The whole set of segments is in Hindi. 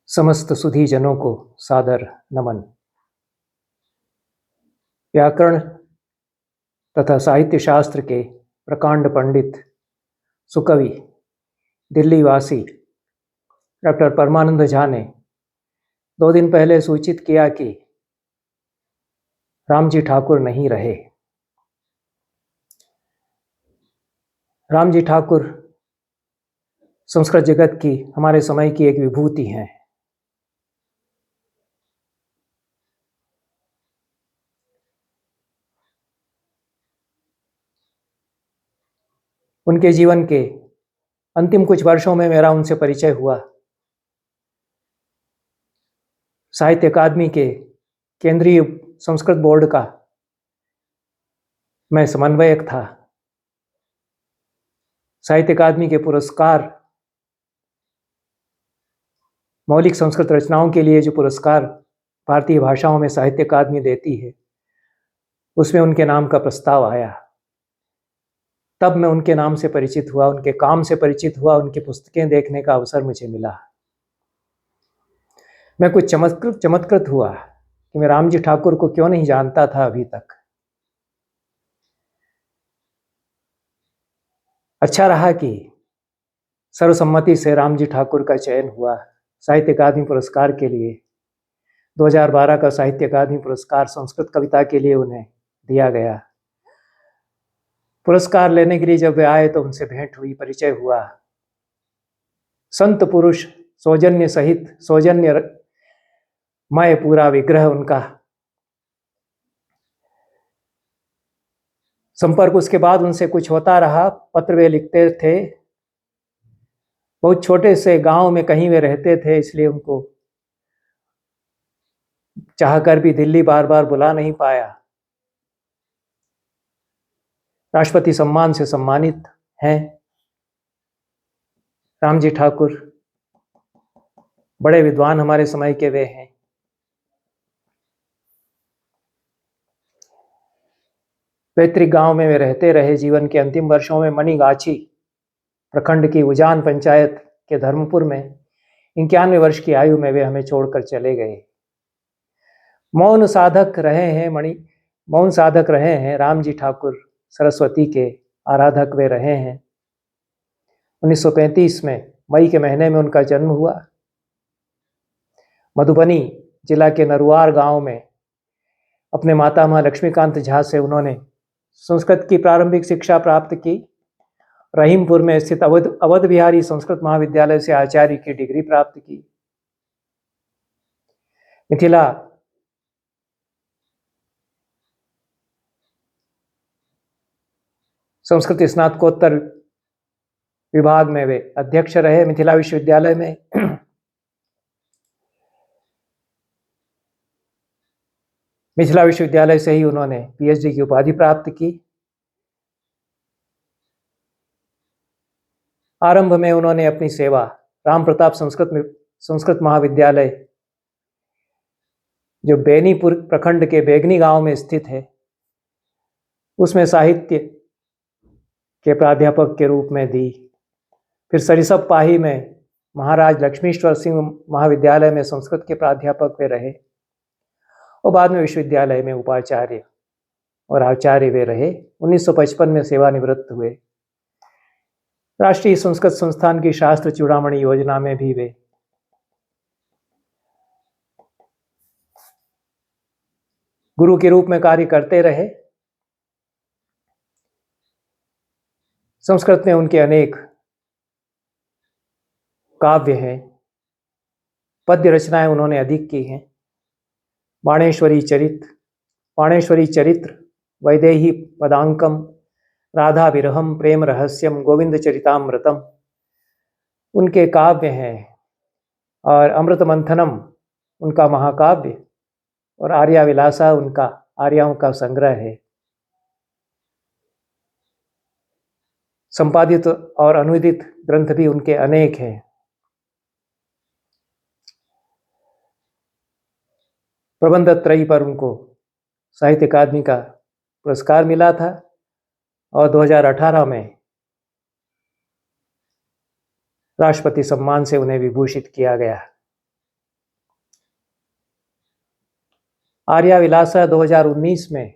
समस्त सुधी जनों को सादर नमन। व्याकरण तथा साहित्य शास्त्र के प्रकांड पंडित सुकवि दिल्ली वासी डॉक्टर परमानंद झा ने 2 दिन पहले सूचित किया कि रामजी ठाकुर नहीं रहे। रामजी ठाकुर संस्कृत जगत की, हमारे समय की एक विभूति हैं। उनके जीवन के अंतिम कुछ वर्षों में मेरा उनसे परिचय हुआ। साहित्य अकादमी के केंद्रीय संस्कृत बोर्ड का मैं समन्वयक था। साहित्य अकादमी के पुरस्कार, मौलिक संस्कृत रचनाओं के लिए जो पुरस्कार भारतीय भाषाओं में साहित्य अकादमी देती है, उसमें उनके नाम का प्रस्ताव आया। तब मैं उनके नाम से परिचित हुआ, उनके काम से परिचित हुआ, उनकी पुस्तकें देखने का अवसर मुझे मिला। मैं कुछ चमत्कृत हुआ कि मैं रामजी ठाकुर को क्यों नहीं जानता था अभी तक। अच्छा रहा कि सर्वसम्मति से रामजी ठाकुर का चयन हुआ साहित्य अकादमी पुरस्कार के लिए। 2012 का साहित्य अकादमी पुरस्कार संस्कृत कविता के लिए उन्हें दिया गया। पुरस्कार लेने के लिए जब वे आए तो उनसे भेंट हुई, परिचय हुआ। संत पुरुष सौजन्य सहित सौजन्य मय पूरा विग्रह उनका। संपर्क उसके बाद उनसे कुछ होता रहा। पत्र वे लिखते थे। बहुत छोटे से गांव में कहीं वे रहते थे, इसलिए उनको चाहकर भी दिल्ली बार बार बुला नहीं पाया। राष्ट्रपति सम्मान से सम्मानित हैं रामजी ठाकुर। बड़े विद्वान हमारे समय के वे हैं। पैतृक गांव में वे रहते रहे। जीवन के अंतिम वर्षों में मणिगाछी प्रखंड की उजान पंचायत के धर्मपुर में 91 वर्ष की आयु में वे हमें छोड़कर चले गए। मौन साधक रहे हैं रामजी ठाकुर। सरस्वती के आराधक वे रहे हैं। 1935 में मई के महीने में उनका जन्म हुआ। मधुबनी जिला के नरुआर गांव में अपने मातामह लक्ष्मीकांत झा से उन्होंने संस्कृत की प्रारंभिक शिक्षा प्राप्त की। रहीमपुर में स्थित अवध बिहारी संस्कृत महाविद्यालय से आचार्य की डिग्री प्राप्त की। मिथिला संस्कृत स्नातकोत्तर विभाग में वे अध्यक्ष रहे मिथिला विश्वविद्यालय में। मिथिला विश्वविद्यालय से ही उन्होंने पीएचडी की उपाधि प्राप्त की। आरंभ में उन्होंने अपनी सेवा राम प्रताप संस्कृत महाविद्यालय, जो बेनीपुर प्रखंड के बेगनी गांव में स्थित है, उसमें साहित्य के प्राध्यापक के रूप में दी। फिर सरिसप पाही में महाराज लक्ष्मीश्वर सिंह महाविद्यालय में संस्कृत के प्राध्यापक वे रहे और बाद में विश्वविद्यालय में उपाचार्य और आचार्य वे रहे। 1955 में सेवानिवृत्त हुए। राष्ट्रीय संस्कृत संस्थान की शास्त्र चूड़ामणि योजना में भी वे गुरु के रूप में कार्य करते रहे। संस्कृत में उनके अनेक काव्य हैं। पद्य रचनाएं उन्होंने अधिक की हैं। बाणेश्वरी चरित्र, वैदेही पदांकम, राधा विरहम, प्रेम रहस्यम, गोविंद चरितामृतम उनके काव्य हैं। और अमृत मंथनम उनका महाकाव्य और आर्या विलासा उनका आर्याओं का संग्रह है। संपादित और अनुदित ग्रंथ भी उनके अनेक हैं। प्रबंध त्रयी पर उनको साहित्य अकादमी का पुरस्कार मिला था और 2018 में राष्ट्रपति सम्मान से उन्हें विभूषित किया गया। आर्याविलासा 2019 में,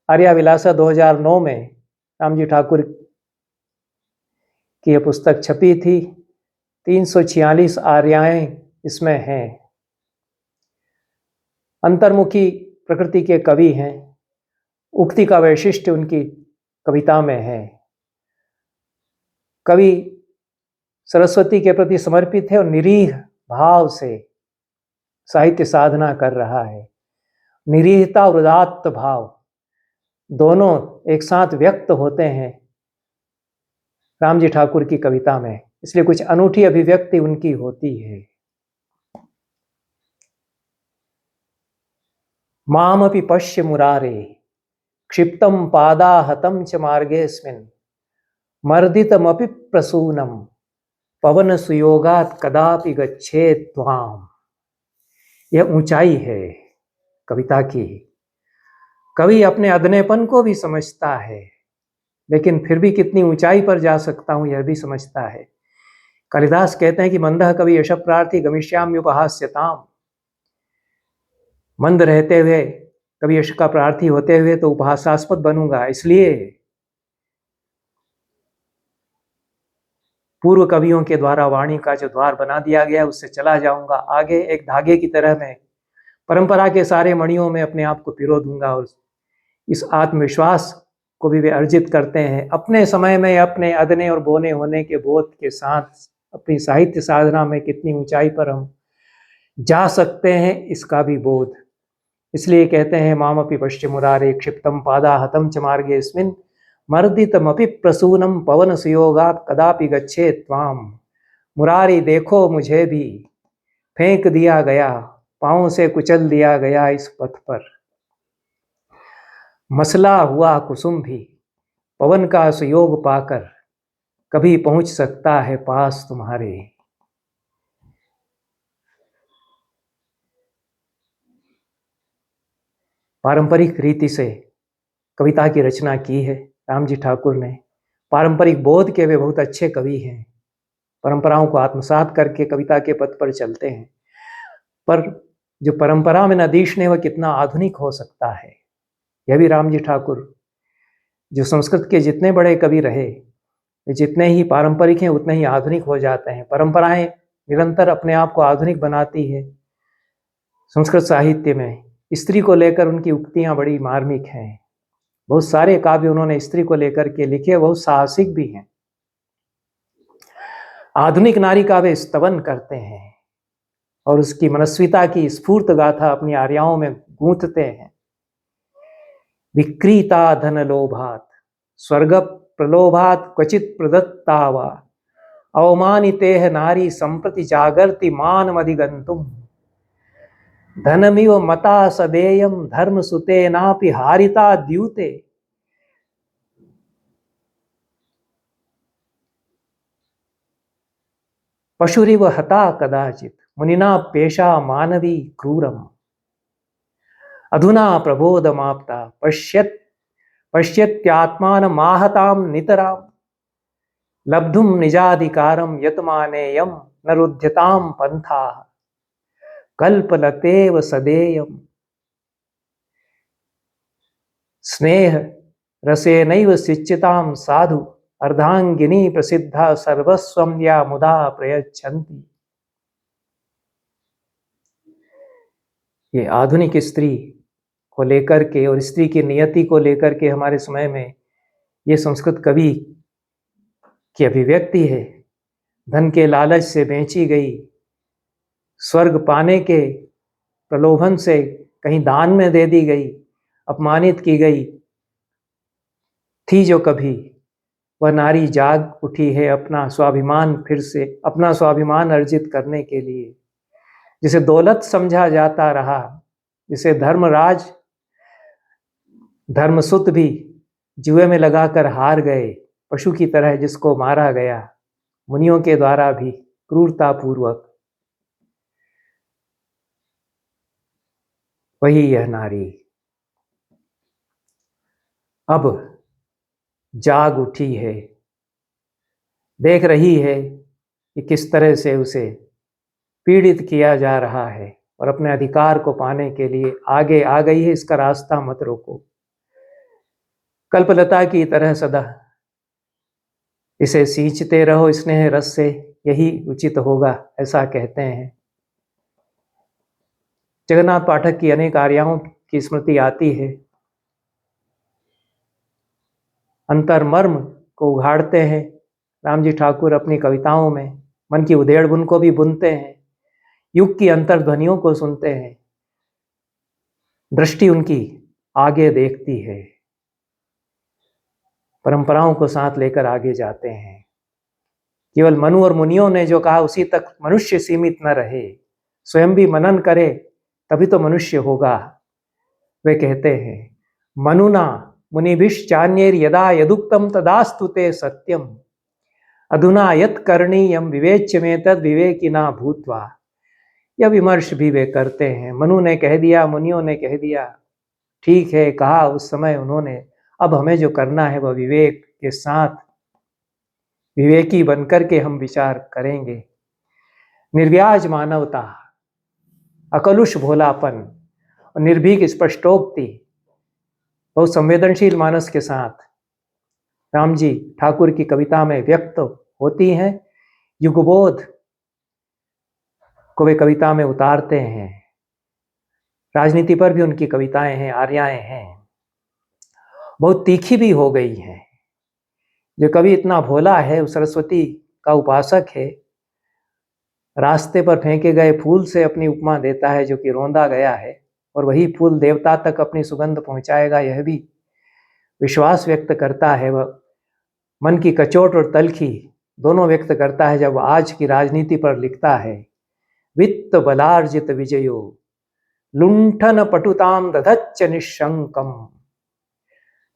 आर्याविलासा 2009 में रामजी ठाकुर की यह पुस्तक छपी थी। 346 आर्याएं इसमें हैं। अंतर्मुखी प्रकृति के कवि हैं। उक्ति का वैशिष्ट्य उनकी कविता में है। कवि सरस्वती के प्रति समर्पित है और निरीह भाव से साहित्य साधना कर रहा है। निरीहता और उदात्त भाव दोनों एक साथ व्यक्त होते हैं रामजी ठाकुर की कविता में, इसलिए कुछ अनूठी अभिव्यक्ति उनकी होती है। मामपि पश्य मुरारे क्षिप्तं पादाहतं च मार्गेऽस्मिन् मर्दितमपि प्रसूनं पवन सुयोगात् कदापि गच्छेत् त्वाम्। यह ऊंचाई है कविता की। कवि अपने अदनेपन को भी समझता है, लेकिन फिर भी कितनी ऊंचाई पर जा सकता हूं यह भी समझता है। कालिदास कहते हैं कि मंदः कवि यश प्रार्थी गमिष्याम्युपहास्यताम्। मंद रहते हुए कवि यश का प्रार्थी होते हुए तो उपहासास्पद बनूंगा, इसलिए पूर्व कवियों के द्वारा वाणी का जो द्वार बना दिया गया उससे चला जाऊंगा आगे। एक धागे की तरह मैं परंपरा के सारे मणियों में अपने आप को पिरो दूंगा। और इस आत्मविश्वास को भी वे अर्जित करते हैं अपने समय में, अपने अदने और बोने होने के बोध के साथ। अपनी साहित्य साधना में कितनी ऊंचाई पर हम जा सकते हैं इसका भी बोध। इसलिए कहते हैं मामपि पश्य मुरारे क्षिप्तं पादाहतं च मार्गेऽस्मिन् मर्दितमपि प्रसूनं पवन सुयोगात् कदापि गच्छेत् त्वाम्। मुरारी देखो मुझे भी फेंक दिया गया, पांव से कुचल दिया गया इस पथ पर। मसला हुआ कुसुम भी पवन का सुयोग पाकर कभी पहुंच सकता है पास तुम्हारे। पारंपरिक रीति से कविता की रचना की है रामजी ठाकुर ने। पारंपरिक बोध के वे बहुत अच्छे कवि हैं। परंपराओं को आत्मसात करके कविता के पथ पर चलते हैं। पर जो परंपरा में नदीशने वह कितना आधुनिक हो सकता है, यह भी रामजी ठाकुर, जो संस्कृत के जितने बड़े कवि रहे, जितने ही पारंपरिक हैं उतने ही आधुनिक हो जाते हैं। परंपराएं निरंतर अपने आप को आधुनिक बनाती है। संस्कृत साहित्य में स्त्री को लेकर उनकी उक्तियां बड़ी मार्मिक हैं। बहुत सारे काव्य उन्होंने स्त्री को लेकर के लिखे, बहुत साहसिक भी हैं। आधुनिक नारी का वे स्तवन करते हैं और उसकी मनस्विता की स्फूर्त गाथा अपनी आर्याओं में गूंथते हैं। विक्रीता धन लोभात स्वर्ग प्रलोभात क्वचित प्रदत्ता वा अवमानितेह नारी संप्रति जागर्ति मानमधिगंतुम। धनमिव मता सदेयम धर्म सुतेनापि हारिता द्यूते। पशुरिव हता कदाचित मुनिना पेशा मानवी क्रूरम। अधुना प्रबोधमाप्ता पश्यत्यात्मानमाहतां नितराम। लब्धुम निजाधिकारम यतमानेयम न रुध्यताम पंथा कल्पलतेव सदेयम। स्नेह रसेनैव सिच्चितां साधु अर्धांगिनी प्रसिद्धा सर्वस्वं या मुदा प्रयच्छन्ति। ये आधुनिक स्त्री को लेकर के और स्त्री की नियति को लेकर के हमारे समय में ये संस्कृत कवि की अभिव्यक्ति है। धन के लालच से बेची गई, स्वर्ग पाने के प्रलोभन से कहीं दान में दे दी गई, अपमानित की गई थी जो कभी, वह नारी जाग उठी है अपना स्वाभिमान, फिर से अपना स्वाभिमान अर्जित करने के लिए। जिसे दौलत समझा जाता रहा, जिसे धर्मराज धर्मसुत भी जुए में लगाकर हार गए, पशु की तरह जिसको मारा गया मुनियों के द्वारा भी क्रूरतापूर्वक, वही यह नारी अब जाग उठी है। देख रही है कि किस तरह से उसे पीड़ित किया जा रहा है और अपने अधिकार को पाने के लिए आगे आ गई है। इसका रास्ता मत रोको। कल्पलता की तरह सदा इसे सींचते रहो स्नेह रस से, यही उचित होगा, ऐसा कहते हैं। जगन्नाथ पाठक की अनेक आर्याओं की स्मृति आती है। अंतर्मर्म को उघाड़ते हैं राम जी ठाकुर अपनी कविताओं में। मन की उधेड़ बुन को भी बुनते हैं, युग की अंतर्ध्वनियों को सुनते हैं। दृष्टि उनकी आगे देखती है, परंपराओं को साथ लेकर आगे जाते हैं। केवल मनु और मुनियों ने जो कहा उसी तक मनुष्य सीमित न रहे, स्वयं भी मनन करे तभी तो मनुष्य होगा। वे कहते हैं, मनुना मुनिभिश्चान्यैर यदा यदुक्तम तदास्तु ते सत्यम, अधुना यत् करणीयम विवेच्यमेतद् विवेकिना भूत्वा। यह विमर्श भी वे करते हैं। मनु ने कह दिया, मुनियों ने कह दिया, ठीक है, कहा उस समय उन्होंने। अब हमें जो करना है वह विवेक के साथ, विवेकी बनकर के हम विचार करेंगे। निर्व्याज मानवता, अकलुष भोलापन और निर्भीक स्पष्टोक्ति बहुत संवेदनशील मानस के साथ राम जी ठाकुर की कविता में व्यक्त होती हैं। युगबोध को वे कविता में उतारते हैं। राजनीति पर भी उनकी कविताएं हैं, आर्याएं हैं। बहुत तीखी भी हो गई हैं। जो कवि इतना भोला है, उस सरस्वती का उपासक है, रास्ते पर फेंके गए फूल से अपनी उपमा देता है जो कि रौंदा गया है, और वही फूल देवता तक अपनी सुगंध पहुंचाएगा, यह भी विश्वास व्यक्त करता है। वह मन की कचोट और तलखी दोनों व्यक्त करता है जब आज की राजनीति पर लिखता है, वित्त बलार्जित विजयो लुंठन पटुताम दधच्च निशंकम,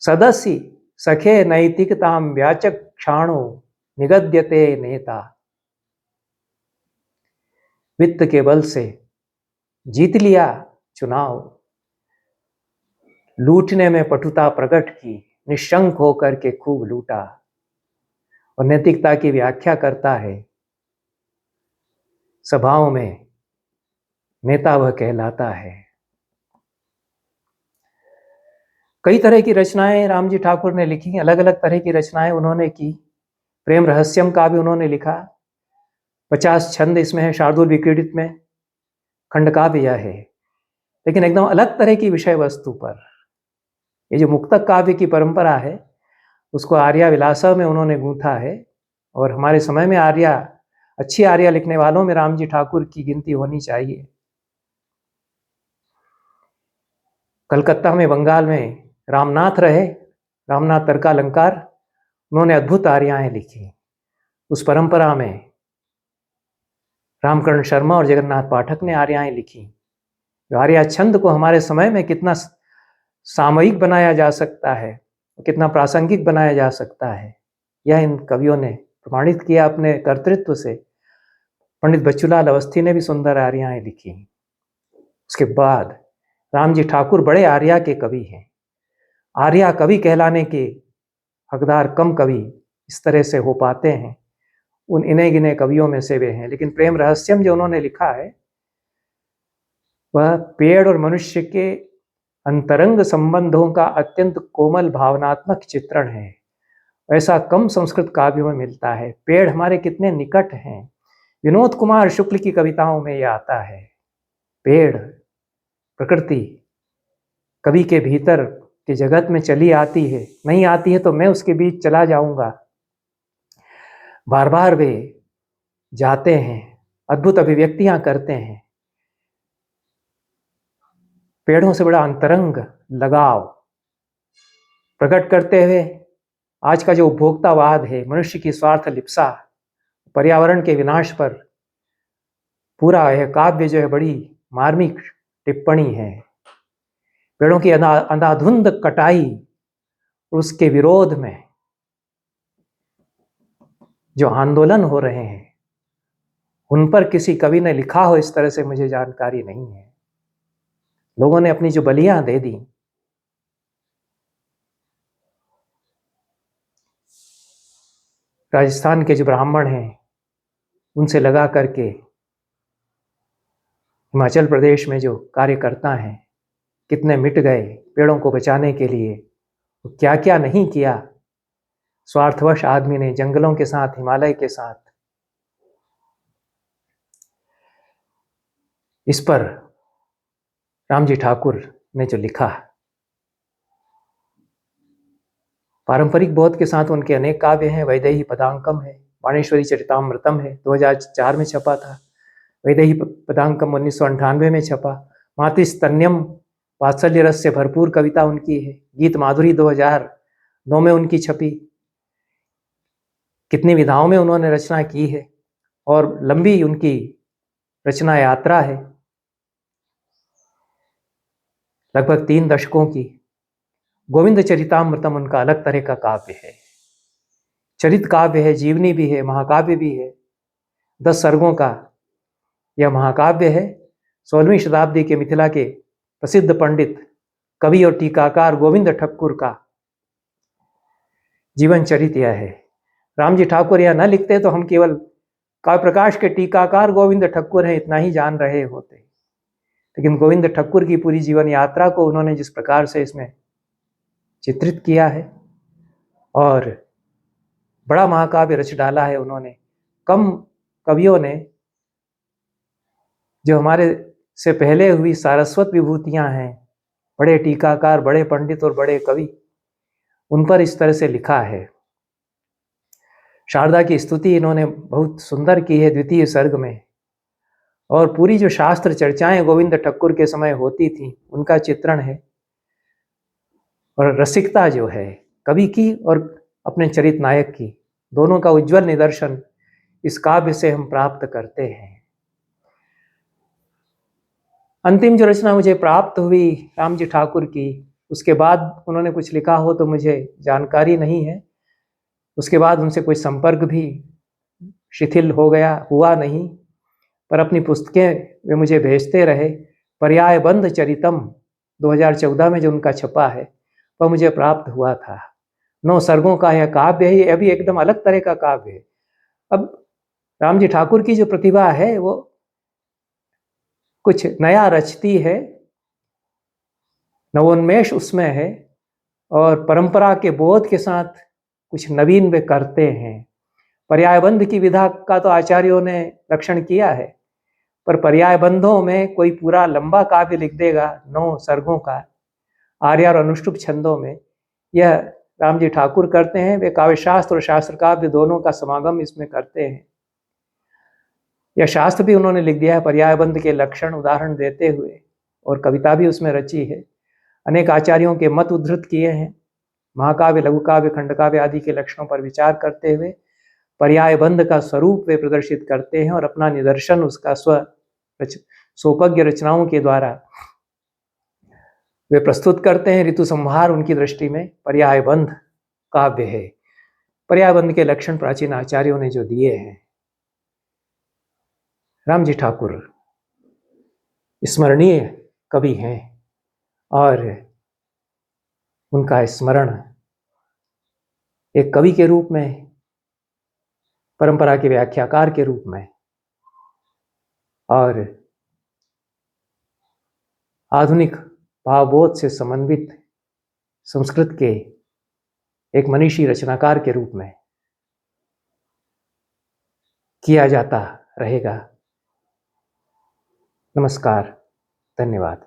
सदसि सखे नैतिकताम व्याचक क्षाणो निगद्यते नेता। वित्त के बल से जीत लिया चुनाव, लूटने में पटुता प्रकट की, निशंक होकर के खूब लूटा। और नैतिकता की व्याख्या करता है, सभाओं में नेता वह कहलाता है। कई तरह की रचनाएं राम जी ठाकुर ने लिखी, अलग अलग तरह की रचनाएं उन्होंने की। प्रेम रहस्यम का भी उन्होंने लिखा, 50 छंद इसमें है, शार्दुल विक्रीडित में खंड काव्य यह है, लेकिन एकदम अलग तरह की विषय वस्तु पर। ये जो मुक्तक काव्य की परंपरा है उसको आर्या विलासा में उन्होंने गूंथा है, और हमारे समय में आर्या, अच्छी आर्या लिखने वालों में राम जी ठाकुर की गिनती होनी चाहिए। कलकत्ता में, बंगाल में रामनाथ रहे, रामनाथ तर्कालंकार, उन्होंने अद्भुत आर्याएं लिखी। उस परंपरा में रामकरण शर्मा और जगन्नाथ पाठक ने आर्याएं लिखी। आर्या छंद को हमारे समय में कितना सामयिक बनाया जा सकता है, कितना प्रासंगिक बनाया जा सकता है, यह इन कवियों ने प्रमाणित किया अपने कर्तृत्व से। पंडित बच्चूलाल अवस्थी ने भी सुंदर आर्याएं लिखी। उसके बाद राम जी ठाकुर बड़े आर्या के कवि हैं। आर्या कवि कहलाने के हकदार कम कवि इस तरह से हो पाते हैं, उन इन्हें गिने कवियों में से वे हैं। लेकिन प्रेम रहस्यम जो उन्होंने लिखा है वह पेड़ और मनुष्य के अंतरंग संबंधों का अत्यंत कोमल भावनात्मक चित्रण है। ऐसा कम संस्कृत काव्यों में मिलता है। पेड़ हमारे कितने निकट हैं। विनोद कुमार शुक्ल की कविताओं में यह आता है। पेड़, प्रकृति कवि के भीतर के जगत में चली आती है, नहीं आती है तो मैं उसके बीच चला जाऊंगा। बार बार वे जाते हैं, अद्भुत अभिव्यक्तियां करते हैं। पेड़ों से बड़ा अंतरंग लगाव प्रकट करते हुए आज का जो उपभोक्तावाद है, मनुष्य की स्वार्थ लिप्सा, पर्यावरण के विनाश पर पूरा यह काव्य जो है बड़ी मार्मिक टिप्पणी है। पेड़ों की अंधाधुंध कटाई, उसके विरोध में जो आंदोलन हो रहे हैं उन पर किसी कवि ने लिखा हो इस तरह से मुझे जानकारी नहीं है। लोगों ने अपनी जो बलियां दे दी, राजस्थान के जो ब्राह्मण हैं उनसे लगा करके हिमाचल प्रदेश में जो कार्यकर्ता हैं, कितने मिट गए पेड़ों को बचाने के लिए, क्या क्या नहीं किया। स्वार्थवश आदमी ने जंगलों के साथ, हिमालय के साथ। इस पर रामजी ठाकुर ने जो लिखा, पारंपरिक बोध के साथ उनके अनेक काव्य हैं। वैदेही पदांकम है, बाणेश्वरी चरितामृतम है, 2004 में छपा था। वैदेही पदांकम 1998 में छपा। मातृस्तन्यम, वात्सल्य रस से भरपूर कविता उनकी है। गीत माधुरी 2009 में उनकी छपी। कितनी विधाओं में उन्होंने रचना की है और लंबी उनकी रचना यात्रा है, लगभग 3 दशकों की। गोविंद चरितामृतम उनका अलग तरह का काव्य है, चरित काव्य है, जीवनी भी है, महाकाव्य भी है। 10 सर्गों का यह महाकाव्य है। 16वीं शताब्दी के मिथिला के प्रसिद्ध पंडित, कवि और टीकाकार गोविंद ठक्कुर का जीवन चरित यह है। रामजी ठाकुर यह न लिखते तो हम केवल काव्य प्रकाश के टीकाकार गोविंद ठक्कुर हैं इतना ही जान रहे होते, लेकिन गोविंद ठक्कुर की पूरी जीवन यात्रा को उन्होंने जिस प्रकार से इसमें चित्रित किया है और बड़ा महाकाव्य रच डाला है उन्होंने। कम कवियों ने, जो हमारे से पहले हुई सारस्वत विभूतियां हैं, बड़े टीकाकार, बड़े पंडित और बड़े कवि, उन पर इस तरह से लिखा है। शारदा की स्तुति इन्होंने बहुत सुंदर की है 2य सर्ग में, और पूरी जो शास्त्र चर्चाएं गोविंद ठक्कुर के समय होती थी उनका चित्रण है। और रसिकता जो है कवि की और अपने चरित नायक की, दोनों का उज्जवल निदर्शन इस काव्य से हम प्राप्त करते हैं। अंतिम जो रचना मुझे प्राप्त हुई रामजी ठाकुर की, उसके बाद उन्होंने कुछ लिखा हो तो मुझे जानकारी नहीं है। उसके बाद उनसे कोई संपर्क भी शिथिल हो गया, हुआ नहीं, पर अपनी पुस्तकें वे मुझे भेजते रहे। पर्यायबंध चरितम 2014 में जो उनका छपा है वह मुझे प्राप्त हुआ था। 9 सर्गों का यह काव्य है, यह भी एकदम अलग तरह का काव्य है। अब रामजी ठाकुर की जो प्रतिभा है वो कुछ नया रचती है, नवोन्मेष उसमें है, और परंपरा के बोध के साथ कुछ नवीन वे करते हैं। पर्यायबंध की विधा का तो आचार्यों ने रक्षण किया है, पर पर्यायबंधों में कोई पूरा लंबा काव्य लिख देगा 9 सर्गों का, आर्य और अनुष्टुप छंदों में, यह रामजी ठाकुर करते हैं। वे काव्य शास्त्र और शास्त्र काव्य दोनों का समागम इसमें करते हैं। यह शास्त्र भी उन्होंने लिख दिया है पर्यायबंध के लक्षण उदाहरण देते हुए, और कविता भी उसमें रची है। अनेक आचार्यों के मत उद्धृत किए हैं। महाकाव्य, लघुकाव्य, खंडकाव्य आदि के लक्षणों पर विचार करते हुए पर्यायबंध का स्वरूप वे प्रदर्शित करते हैं और अपना निदर्शन उसका सोपज्ञ रचनाओं के द्वारा वे प्रस्तुत करते हैं। ऋतु संहार उनकी दृष्टि में पर्यायबंध काव्य है। पर्यायबंध के लक्षण प्राचीन आचार्यों ने जो दिए हैं। रामजी ठाकुर स्मरणीय कवि हैं और उनका स्मरण एक कवि के रूप में, परंपरा के व्याख्याकार के रूप में और आधुनिक भावबोध से समन्वित संस्कृत के एक मनीषी रचनाकार के रूप में किया जाता रहेगा। नमस्कार, धन्यवाद।